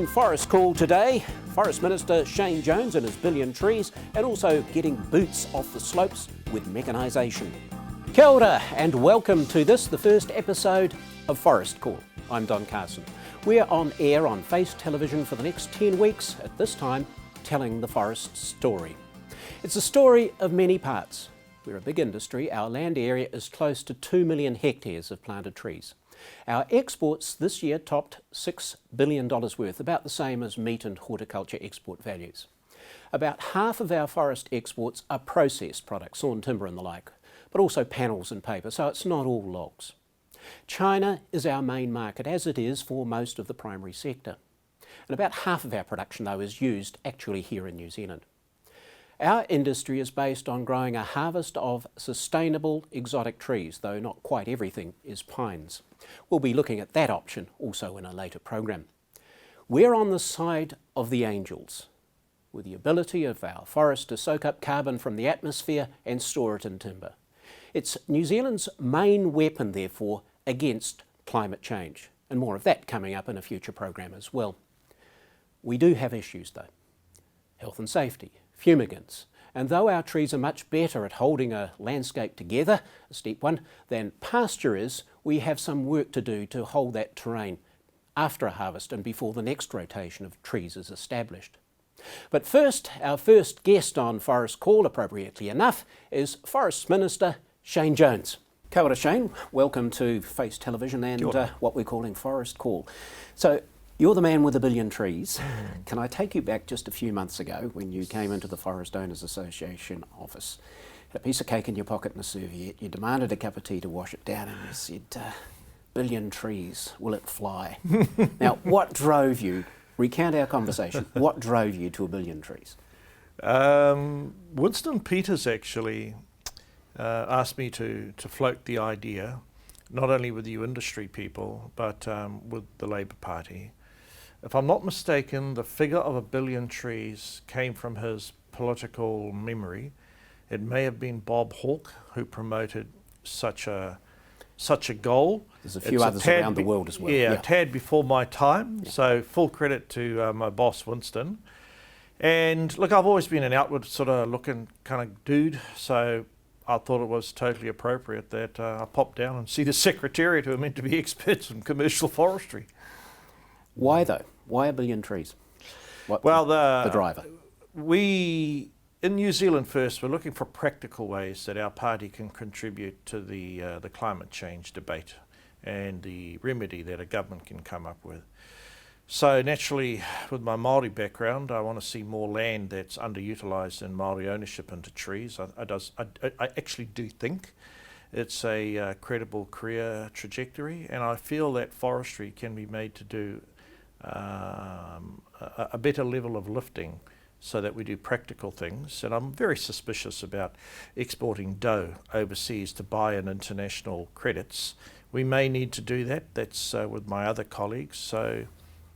In Forest Call today, Forest Minister Shane Jones and his billion trees, and also getting boots off the slopes with mechanisation. Kia ora and welcome to this, the first episode of Forest Call. I'm Don Carson. We're on air on Face Television for the next 10 weeks, at this time telling the forest story. It's a story of many parts. We're a big industry. Our land area is close to 2 million hectares of planted trees. Our exports this year topped $6 billion worth, about the same as meat and horticulture export values. About half of our forest exports are processed products, sawn timber and the like, but also panels and paper, so it's not all logs. China is our main market, as it is for most of the primary sector. And about half of our production, though, is used actually here in New Zealand. Our industry is based on growing a harvest of sustainable exotic trees, though not quite everything is pines. We'll be looking at that option also in a later program. We're on the side of the angels, with the ability of our forest to soak up carbon from the atmosphere and store it in timber. It's New Zealand's main weapon, therefore, against climate change, and more of that coming up in a future program as well. We do have issues though. Health and safety, fumigants, and though our trees are much better at holding a landscape together, a steep one, than pasture is, we have some work to do to hold that terrain after a harvest and before the next rotation of trees is established. But first, our first guest on Forest Call, appropriately enough, is Forest Minister Shane Jones. Kia ora, Shane. Welcome to Face Television and what we're calling Forest Call. So, you're the man with a billion trees. Can I take you back just a few months ago when you came into the Forest Owners Association office, had a piece of cake in your pocket and a serviette, you demanded a cup of tea to wash it down and you said, billion trees, will it fly? Now, what drove you, recount our conversation, what drove you to a billion trees? Winston Peters actually asked me to float the idea, not only with you industry people, but with the Labour Party. If I'm not mistaken, the figure of 1 billion trees came from his political memory. It may have been Bob Hawke who promoted such a goal. There's a few others around the world as well. Yeah, a tad before my time, so full credit to my boss Winston. And look, I've always been an outward sort of looking kind of dude, so I thought it was totally appropriate that I pop down and see the Secretariat, who are meant to be experts in commercial forestry. Why though? Why 1 billion trees? Well, the driver. We, in New Zealand first, we're looking for practical ways that our party can contribute to the climate change debate and the remedy that a government can come up with. So naturally, with my Māori background, I want to see more land that's underutilised in Māori ownership into trees. I actually do think it's a credible career trajectory, and I feel that forestry can be made to do a better level of lifting so that we do practical things. And I'm very suspicious about exporting dough overseas to buy in international credits. We may need to do that. That's with my other colleagues. So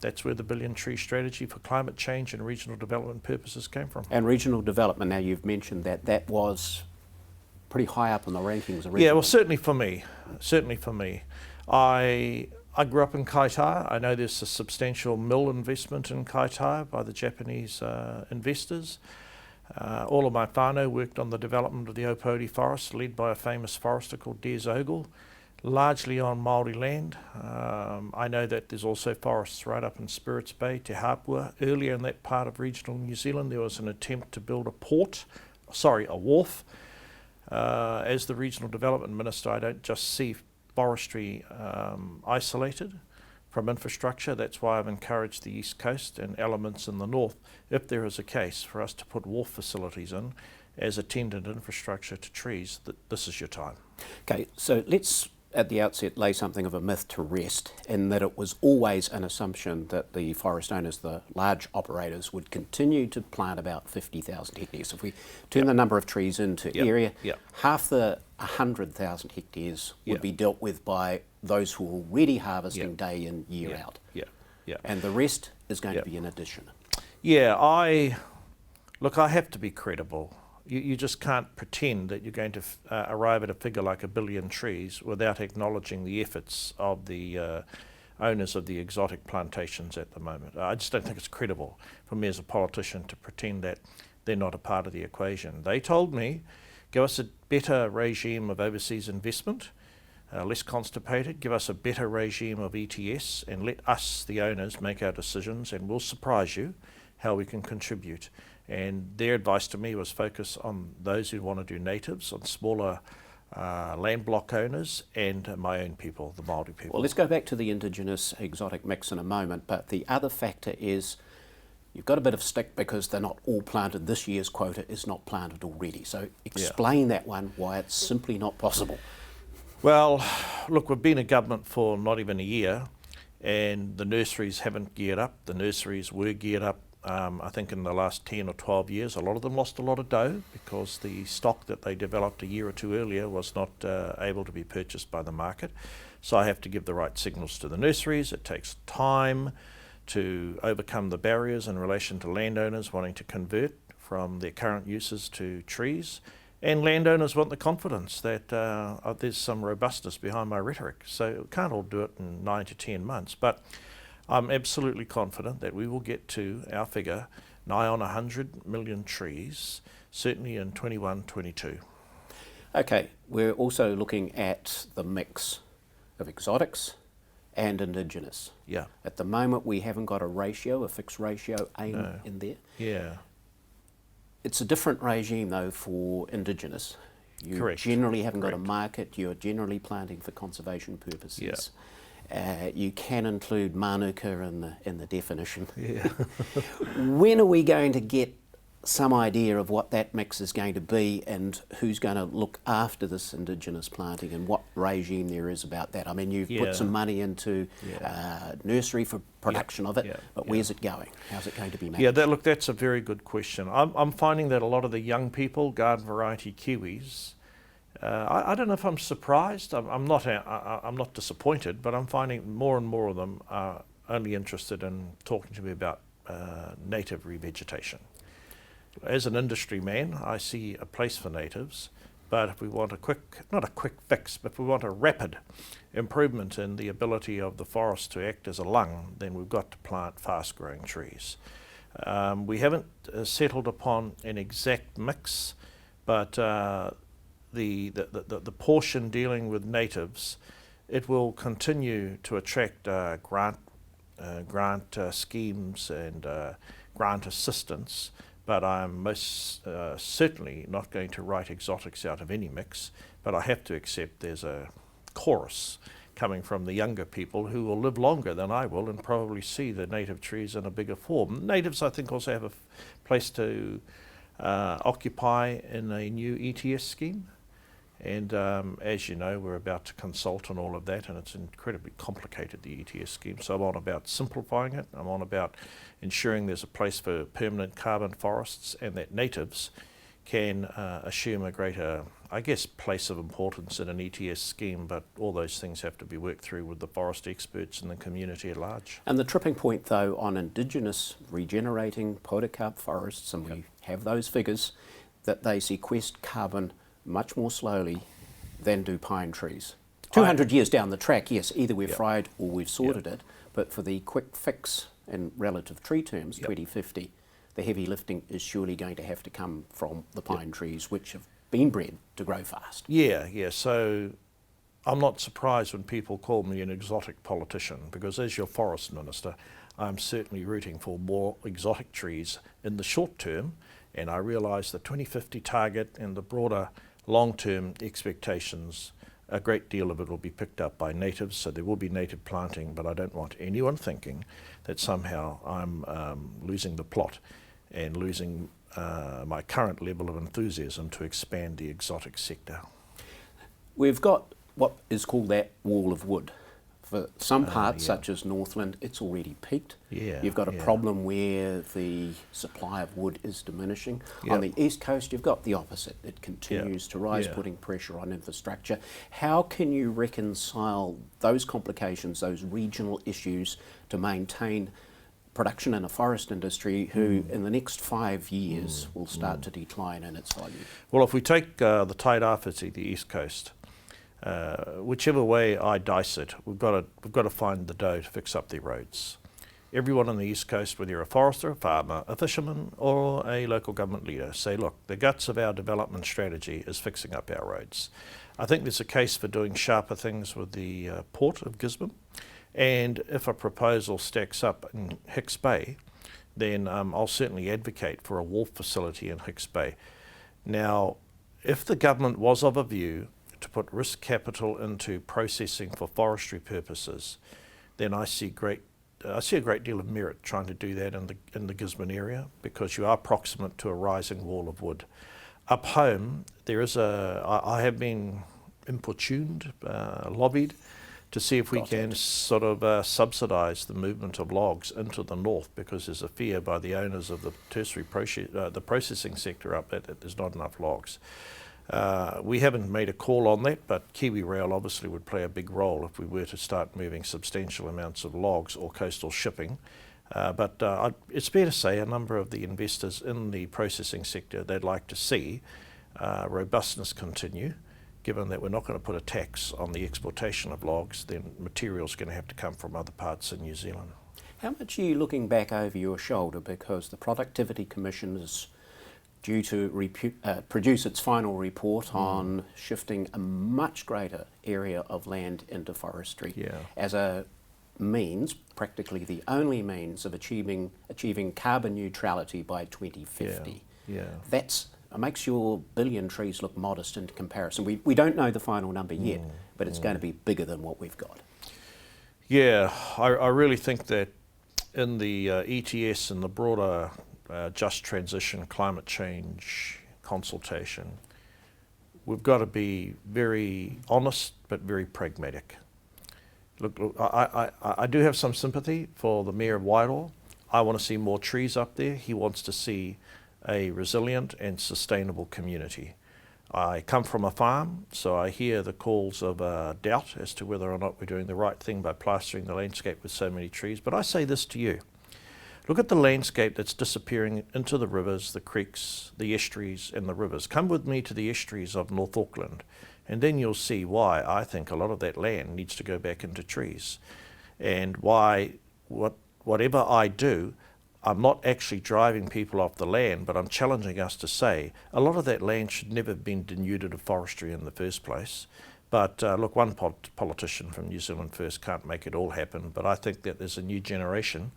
that's where the billion tree strategy for climate change and regional development purposes came from. And regional development, now you've mentioned that was pretty high up in the rankings originally. Yeah, well, certainly for me. I grew up in Kaitaia. I know there's a substantial mill investment in Kaitaia by the Japanese investors. All of my whānau worked on the development of the Opori forest, led by a famous forester called Des Ogle, largely on Māori land. I know that there's also forests right up in Spirits Bay, Te Hapua. Earlier in that part of regional New Zealand, there was an attempt to build a wharf. As the Regional Development Minister, I don't just see forestry isolated from infrastructure. That's why I've encouraged the East Coast and elements in the North, if there is a case for us to put wharf facilities in as attendant infrastructure to trees, this is your time. Okay, so let's at the outset lay something of a myth to rest, in that it was always an assumption that the forest owners, the large operators, would continue to plant about 50,000 hectares. If we turn the number of trees into area, half the 100,000 hectares would be dealt with by those who are already harvesting day in, year out. And the rest is going to be in addition. I have to be credible. You just can't pretend that you're going to arrive at a figure like 1 billion trees without acknowledging the efforts of the owners of the exotic plantations at the moment. I just don't think it's credible for me as a politician to pretend that they're not a part of the equation. They told me, give us a better regime of overseas investment, less constipated, give us a better regime of ETS, and let us, the owners, make our decisions, and we'll surprise you how we can contribute. And their advice to me was focus on those who want to do natives, on smaller land block owners, and my own people, the Māori people. Well, let's go back to the Indigenous exotic mix in a moment, but the other factor is you've got a bit of stick because they're not all planted. This year's quota is not planted already. So explain that one, why it's simply not possible. Well, look, we've been a government for not even a year, and the nurseries haven't geared up. The nurseries were geared up, I think, in the last 10 or 12 years. A lot of them lost a lot of dough because the stock that they developed a year or two earlier was not able to be purchased by the market. So I have to give the right signals to the nurseries. It takes time to overcome the barriers in relation to landowners wanting to convert from their current uses to trees. And landowners want the confidence that there's some robustness behind my rhetoric. So we can't all do it in 9 to 10 months. But I'm absolutely confident that we will get to our figure nigh on 100 million trees, certainly in 21-22. Okay, we're also looking at the mix of exotics and Indigenous. Yeah. At the moment, we haven't got a fixed ratio aim in there. Yeah. It's a different regime, though, for Indigenous. You Correct. generally haven't got a Correct. market. You're generally planting for conservation purposes. Yeah. You can include manuka in the definition. Yeah. When are we going to get some idea of what that mix is going to be and who's going to look after this Indigenous planting and what regime there is about that? I mean, you've put some money into nursery for production of it, but where's it going? How's it going to be managed? Yeah, that's a very good question. I'm finding that a lot of the young people, garden variety Kiwis, I don't know if I'm surprised. I'm not disappointed, but I'm finding more and more of them are only interested in talking to me about native revegetation. As an industry man, I see a place for natives, but if we want not a quick fix, but if we want a rapid improvement in the ability of the forest to act as a lung, then we've got to plant fast-growing trees. We haven't settled upon an exact mix, but the portion dealing with natives, it will continue to attract grant schemes and grant assistance. But I'm most certainly not going to write exotics out of any mix, but I have to accept there's a chorus coming from the younger people who will live longer than I will and probably see the native trees in a bigger form. Natives, I think, also have a place to occupy in a new ETS scheme. And as you know, we're about to consult on all of that, and it's incredibly complicated, the ETS scheme. So I'm on about simplifying it. I'm on about ensuring there's a place for permanent carbon forests and that natives can assume a greater, I guess, place of importance in an ETS scheme, but all those things have to be worked through with the forest experts and the community at large. And the tripping point, though, on Indigenous regenerating podocarp forests, and we have those figures, that they sequester carbon much more slowly than do pine trees. 200 years down the track, yes, either we've fried or we've sorted it, but for the quick fix in relative tree terms, 2050, the heavy lifting is surely going to have to come from the pine trees, which have been bred to grow fast. Yeah. So I'm not surprised when people call me an exotic politician, because as your forest minister, I'm certainly rooting for more exotic trees in the short term, and I realise the 2050 target and the broader long-term expectations, a great deal of it will be picked up by natives, so there will be native planting, but I don't want anyone thinking that somehow I'm losing the plot and losing my current level of enthusiasm to expand the exotic sector. We've got what is called that wall of wood. For some parts, such as Northland, it's already peaked. You've got a problem where the supply of wood is diminishing. On the East Coast, you've got the opposite. It continues to rise, putting pressure on infrastructure. How can you reconcile those complications, those regional issues, to maintain production in a forest industry who, in the next 5 years, will start to decline in its volume? Well, if we take the Tairāwhiti, the East Coast, whichever way I dice it, we've got to find the dough to fix up their roads. Everyone on the East Coast, whether you're a forester, a farmer, a fisherman, or a local government leader, say, look, the guts of our development strategy is fixing up our roads. I think there's a case for doing sharper things with the Port of Gisborne, and if a proposal stacks up in Hicks Bay, then I'll certainly advocate for a wharf facility in Hicks Bay. Now, if the government was of a view to put risk capital into processing for forestry purposes, then I see a great deal of merit trying to do that in the Gisborne area, because you are proximate to a rising wall of wood. Up home, I have been importuned, lobbied, to see if we can sort of subsidise the movement of logs into the north, because there's a fear by the owners of the tertiary the processing sector up there that there's not enough logs. We haven't made a call on that, but KiwiRail obviously would play a big role if we were to start moving substantial amounts of logs or coastal shipping. But it's fair to say a number of the investors in the processing sector, they'd like to see robustness continue. Given that we're not going to put a tax on the exportation of logs, then material's going to have to come from other parts of New Zealand. How much are you looking back over your shoulder, because the Productivity Commission is due to produce its final report on shifting a much greater area of land into forestry as a means, practically the only means of achieving carbon neutrality by 2050. That makes your 1 billion trees look modest in comparison. We don't know the final number yet, but it's going to be bigger than what we've got. Yeah, I really think that in the ETS and the broader just transition climate change consultation, we've got to be very honest but very pragmatic. Look, I do have some sympathy for the Mayor of Wairoa. I want to see more trees up there. He wants to see a resilient and sustainable community. I come from a farm, so I hear the calls of doubt as to whether or not we're doing the right thing by plastering the landscape with so many trees. But I say this to you. Look at the landscape that's disappearing into the rivers, the creeks, the estuaries and the rivers. Come with me to the estuaries of North Auckland, and then you'll see why I think a lot of that land needs to go back into trees, and why whatever I do, I'm not actually driving people off the land, but I'm challenging us to say a lot of that land should never have been denuded of forestry in the first place. But look, one politician from New Zealand First can't make it all happen, but I think that there's a new generation.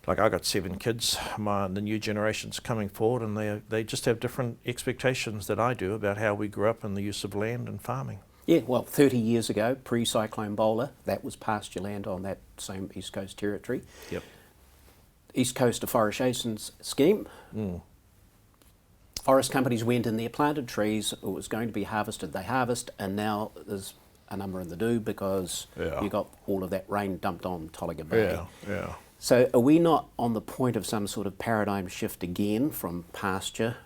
Like, I got 7 kids, the new generation's coming forward, and they just have different expectations than I do about how we grew up in the use of land and farming. Yeah, well, 30 years ago, pre-Cyclone Bowler, that was pasture land on that same East Coast territory. Yep. East Coast Afforestation Scheme. Forest companies went in there, planted trees, it was going to be harvested, they harvest, and now there's a number in the do because you got all of that rain dumped on Tolaga Bay. Yeah. So are we not on the point of some sort of paradigm shift again from pasture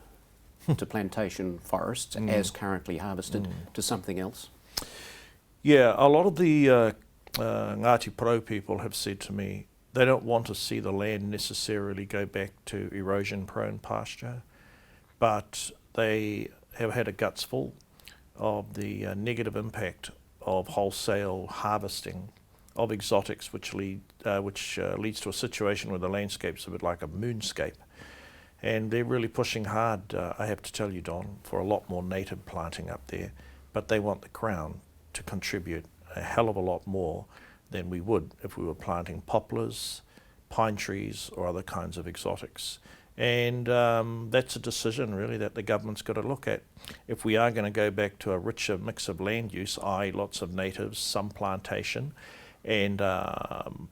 to plantation forests as currently harvested to something else? Yeah, a lot of the Ngāti Porou people have said to me they don't want to see the land necessarily go back to erosion-prone pasture, but they have had a guts full of the negative impact of wholesale harvesting of exotics, which leads to a situation where the landscape's a bit like a moonscape. And they're really pushing hard, I have to tell you, Don, for a lot more native planting up there, but they want the Crown to contribute a hell of a lot more than we would if we were planting poplars, pine trees or other kinds of exotics. And that's a decision really that the government's got to look at. If we are going to go back to a richer mix of land use, i.e. lots of natives, some plantation, and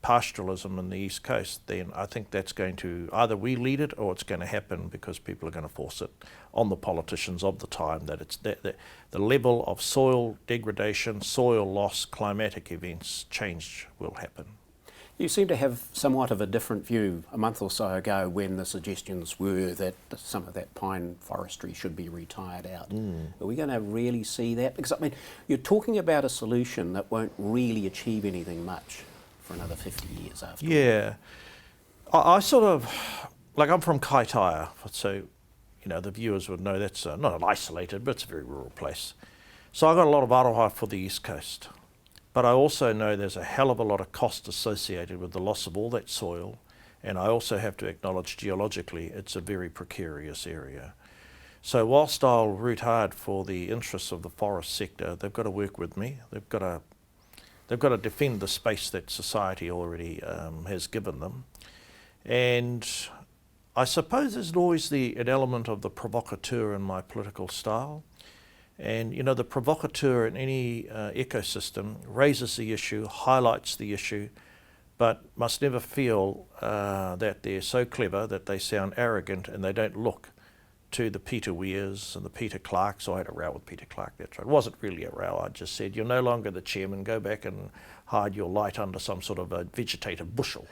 pastoralism in the East Coast, then I think that's going to, either we lead it or it's going to happen because people are going to force it on the politicians of the time, that it's the level of soil degradation, soil loss, climatic events, change will happen. You seem to have somewhat of a different view a month or so ago when the suggestions were that some of that pine forestry should be retired out. Are we going to really see that? Because, I mean, you're talking about a solution that won't really achieve anything much for another 50 years after. Yeah. I sort of, like, I'm from Kaitaia, so, you know, the viewers would know that's not an isolated, but it's a very rural place. So I got a lot of aroha for the East Coast. But I also know there's a hell of a lot of cost associated with the loss of all that soil, and I also have to acknowledge geologically it's a very precarious area. So whilst I'll root hard for the interests of the forest sector, they've got to work with me. They've got to defend the space that society already has given them. And I suppose there's always an element of the provocateur in my political style. And you know, the provocateur in any ecosystem raises the issue, highlights the issue, but must never feel that they're so clever that they sound arrogant and they don't look to the Peter Weirs and the Peter Clarks. I had a row with Peter Clark, that's right. It wasn't really a row, I just said, you're no longer the chairman, go back and hide your light under some sort of a vegetative bushel.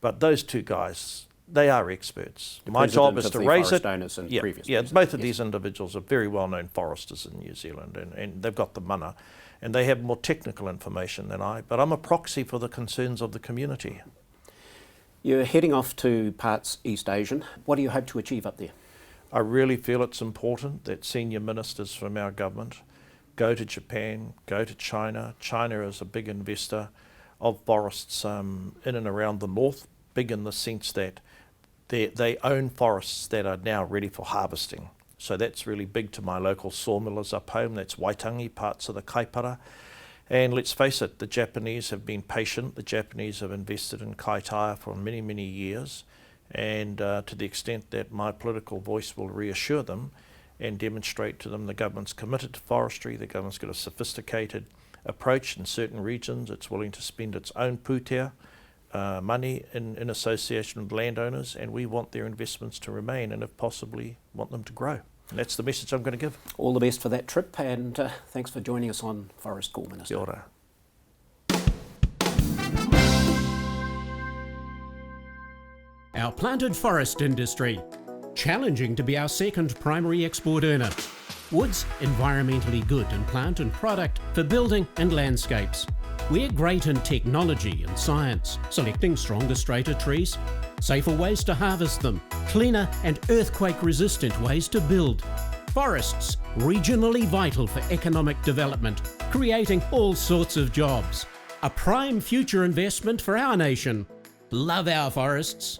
But those two guys, they are experts. My job is to raise it. Both of these individuals are very well-known foresters in New Zealand, and they've got the mana, and they have more technical information than I, but I'm a proxy for the concerns of the community. You're heading off to parts East Asian. What do you hope to achieve up there? I really feel it's important that senior ministers from our government go to Japan, go to China. China is a big investor of forests in and around the north, big in the sense that they own forests that are now ready for harvesting. So that's really big to my local sawmillers up home. That's Waitangi, parts of the Kaipara. And let's face it, the Japanese have been patient. The Japanese have invested in Kaitaia for many, many years. And to the extent that my political voice will reassure them and demonstrate to them the government's committed to forestry, the government's got a sophisticated approach in certain regions, it's willing to spend its own pūtea, money in association with landowners, and we want their investments to remain and if possibly want them to grow. And that's the message I'm going to give. All the best for that trip, and thanks for joining us on Forest Call, Minister. Kia ora. Our planted forest industry, challenging to be our second primary export earner. Wood's environmentally good in plant and product for building and landscapes. We're great in technology and science, selecting stronger, straighter trees, safer ways to harvest them, cleaner and earthquake-resistant ways to build. Forests, regionally vital for economic development, creating all sorts of jobs. A prime future investment for our nation. Love our forests.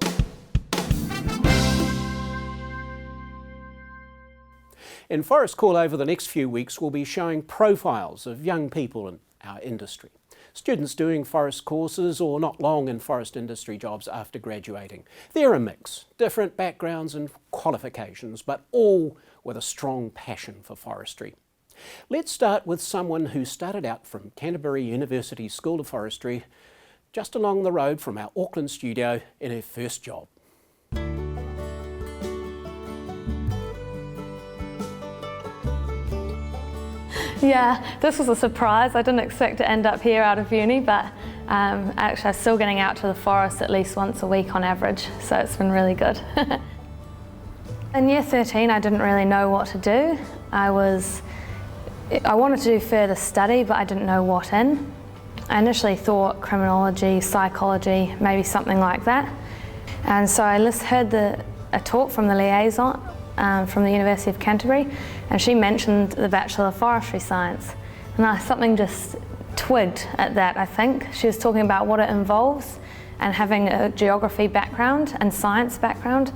In Forest Call over the next few weeks, we'll be showing profiles of young people in our industry. Students doing forest courses or not long in forest industry jobs after graduating. They're a mix, different backgrounds and qualifications, but all with a strong passion for forestry. Let's start with someone who started out from Canterbury University School of Forestry, just along the road from our Auckland studio in her first job. Yeah, this was a surprise. I didn't expect to end up here out of uni, but actually I'm still getting out to the forest at least once a week on average, so it's been really good. In year 13 I didn't really know what to do. I wanted to do further study, but I didn't know what in. I initially thought criminology, psychology, maybe something like that. And so I heard a talk from the liaison from the University of Canterbury, and she mentioned the Bachelor of Forestry Science. And something just twigged at that, I think. She was talking about what it involves, and having a geography background and science background,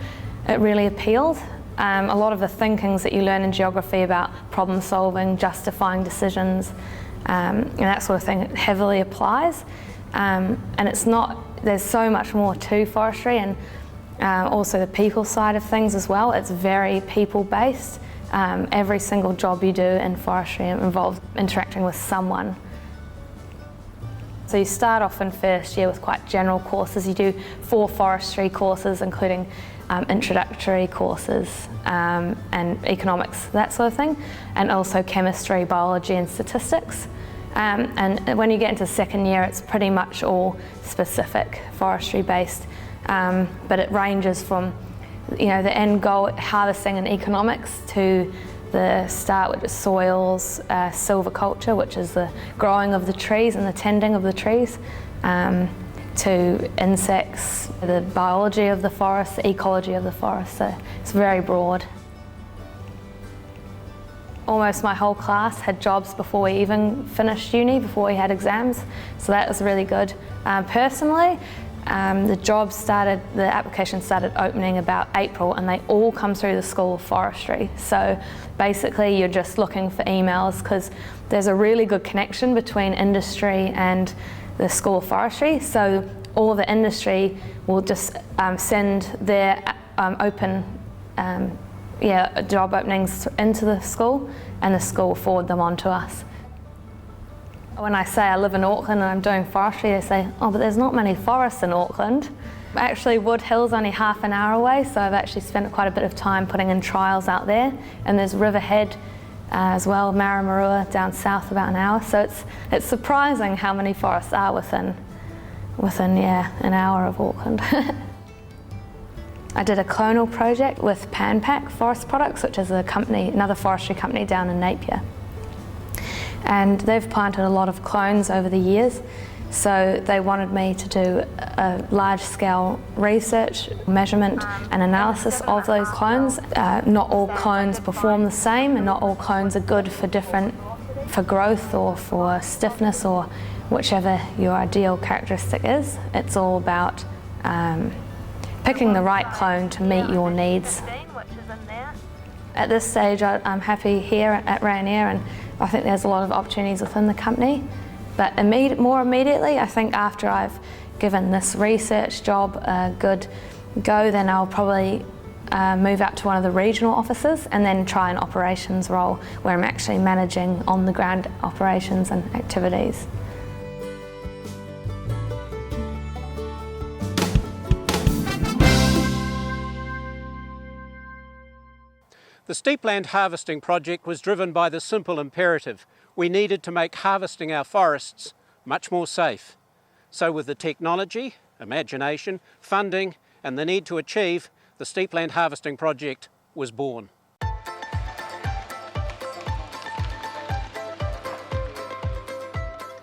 it really appealed. A lot of the thinkings that you learn in geography about problem solving, justifying decisions, and that sort of thing heavily applies. And there's so much more to forestry, and also the people side of things as well. It's very people-based. Every single job you do in forestry involves interacting with someone. So you start off in first year with quite general courses. You do 4 forestry courses, including introductory courses and economics, that sort of thing, and also chemistry, biology and statistics. And when you get into second year, it's pretty much all specific forestry based, but it ranges from the end goal, harvesting and economics, to the start, which is soils, silviculture, which is the growing of the trees and the tending of the trees, to insects, the biology of the forest, the ecology of the forest. So it's very broad. almost my whole class had jobs before we even finished uni, before we had exams, so that was really good. Personally, the application started opening about April, and they all come through the School of Forestry. So basically you're just looking for emails, because there's a really good connection between industry and the School of Forestry. So all of the industry will just send their open job openings into the school, and the school will forward them on to us. When I say I live in Auckland and I'm doing forestry, they say, oh, but there's not many forests in Auckland. Actually, Wood Hill's only half an hour away, so I've actually spent quite a bit of time putting in trials out there. And there's Riverhead as well, Maramarua down south about an hour. So it's surprising how many forests are within an hour of Auckland. I did a clonal project with Panpac Forest Products, which is another forestry company down in Napier. And they've planted a lot of clones over the years, so they wanted me to do a large-scale research, measurement and analysis of those clones. Not all clones perform the same, and not all clones are good for growth or for stiffness or whichever your ideal characteristic is. It's all about picking the right clone to meet your needs. At this stage, I'm happy here at Rayonier, and I think there's a lot of opportunities within the company. But more immediately, I think after I've given this research job a good go, then I'll probably move out to one of the regional offices and then try an operations role where I'm actually managing on-the-ground operations and activities. The Steepland Harvesting Project was driven by the simple imperative: we needed to make harvesting our forests much more safe. So with the technology, imagination, funding and the need to achieve, the Steepland Harvesting Project was born.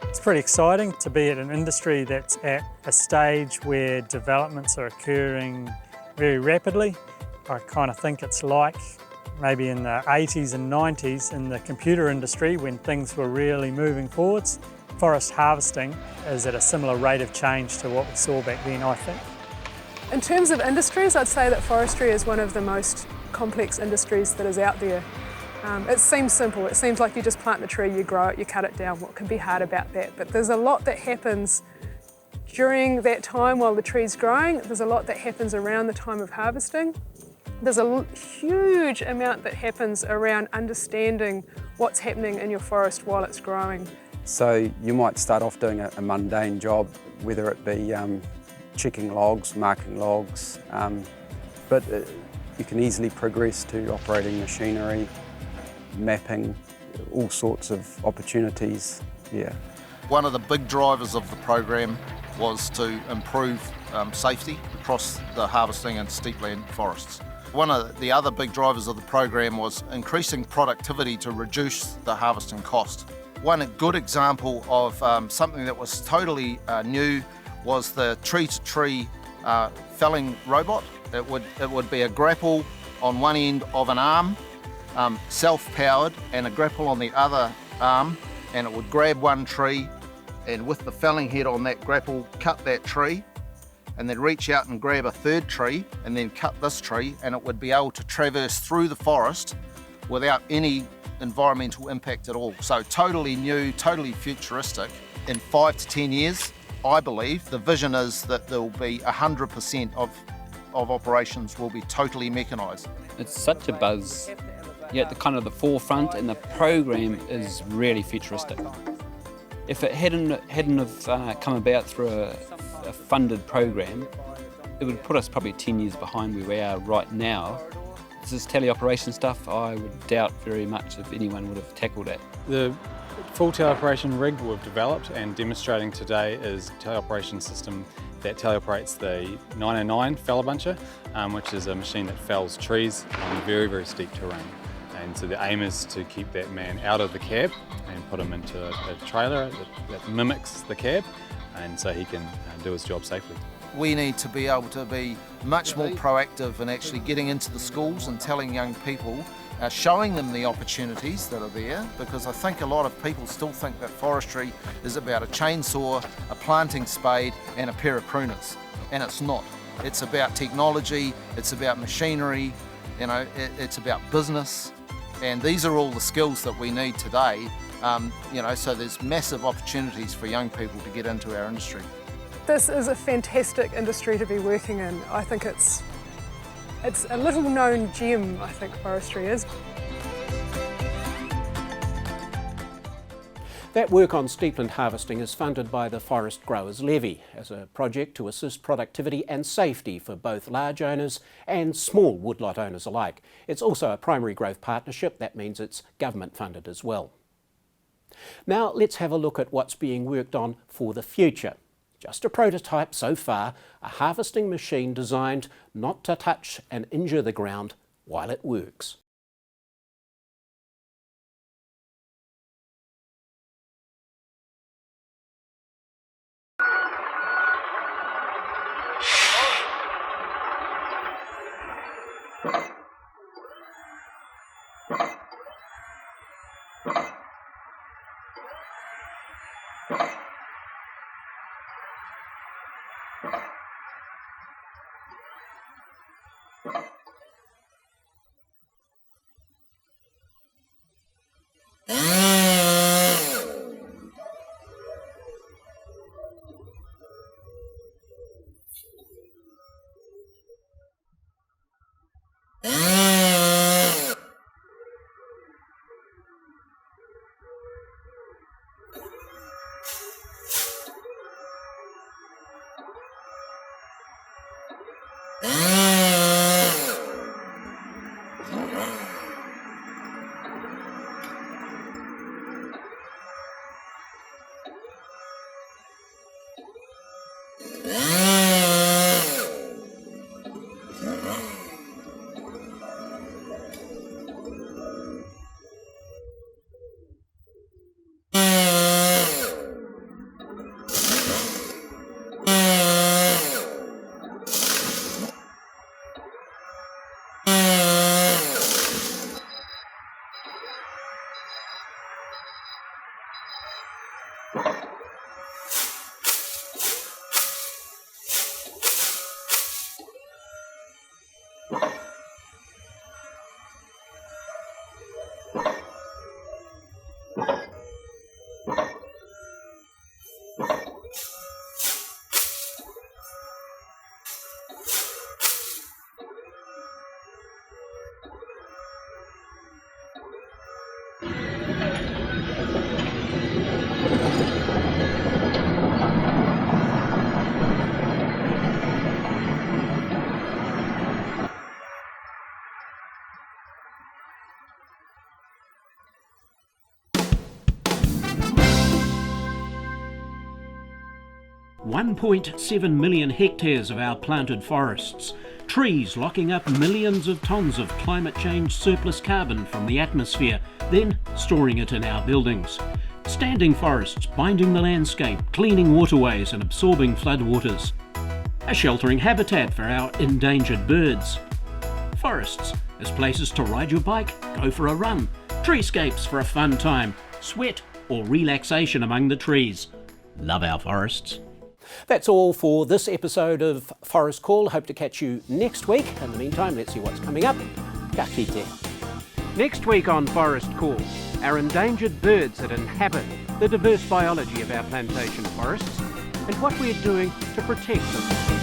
It's pretty exciting to be at an industry that's at a stage where developments are occurring very rapidly. I kind of think it's like maybe in the 80s and 90s in the computer industry when things were really moving forwards. Forest harvesting is at a similar rate of change to what we saw back then, I think. In terms of industries, I'd say that forestry is one of the most complex industries that is out there. It seems simple. It seems like you just plant the tree, you grow it, you cut it down. What can be hard about that? But there's a lot that happens during that time while the tree's growing. There's a lot that happens around the time of harvesting. There's a huge amount that happens around understanding what's happening in your forest while it's growing. So you might start off doing a mundane job, whether it be checking logs, marking logs, but you can easily progress to operating machinery, mapping, all sorts of opportunities, yeah. One of the big drivers of the program was to improve safety across the harvesting and steepland forests. One of the other big drivers of the program was increasing productivity to reduce the harvesting cost. One good example of something that was totally new was the tree-to-tree felling robot. It would be a grapple on one end of an arm, self-powered, and a grapple on the other arm, and it would grab one tree and with the felling head on that grapple cut that tree, and then reach out and grab a third tree and then cut this tree, and it would be able to traverse through the forest without any environmental impact at all. So totally new, totally futuristic. In 5 to 10 years, I believe the vision is that there will be 100% of operations will be totally mechanised. It's such a buzz. You're at the kind of the forefront, and the program is really futuristic. If it hadn't have come about through a funded program, it would put us probably 10 years behind where we are right now. This teleoperation stuff, I would doubt very much if anyone would have tackled it. The full teleoperation rig we've developed and demonstrating today is a teleoperation system that teleoperates the 909 feller buncher, which is a machine that fells trees on very, very steep terrain. And so the aim is to keep that man out of the cab and put him into a trailer that mimics the cab, and so he can do his job safely. we need to be able to be much more proactive in actually getting into the schools and telling young people, showing them the opportunities that are there, because I think a lot of people still think that forestry is about a chainsaw, a planting spade and a pair of pruners, and it's not. It's about technology, it's about machinery, it's about business, and these are all the skills that we need today. So there's massive opportunities for young people to get into our industry. This is a fantastic industry to be working in. I think it's a little known gem, I think forestry is. That work on steepland harvesting is funded by the Forest Growers Levy as a project to assist productivity and safety for both large owners and small woodlot owners alike. It's also a primary growth partnership. That means it's government funded as well. Now let's have a look at what's being worked on for the future. Just a prototype so far, a harvesting machine designed not to touch and injure the ground while it works. .7 million hectares of our planted forests, trees locking up millions of tonnes of climate change surplus carbon from the atmosphere, then storing it in our buildings. Standing forests binding the landscape, cleaning waterways and absorbing floodwaters. A sheltering habitat for our endangered birds. Forests as places to ride your bike, go for a run, treescapes for a fun time, sweat or relaxation among the trees. Love our forests. That's all for this episode of Forest Call. Hope to catch you next week. In the meantime, let's see what's coming up. Ka kite. Next week on Forest Call, our endangered birds that inhabit the diverse biology of our plantation forests and what we're doing to protect them.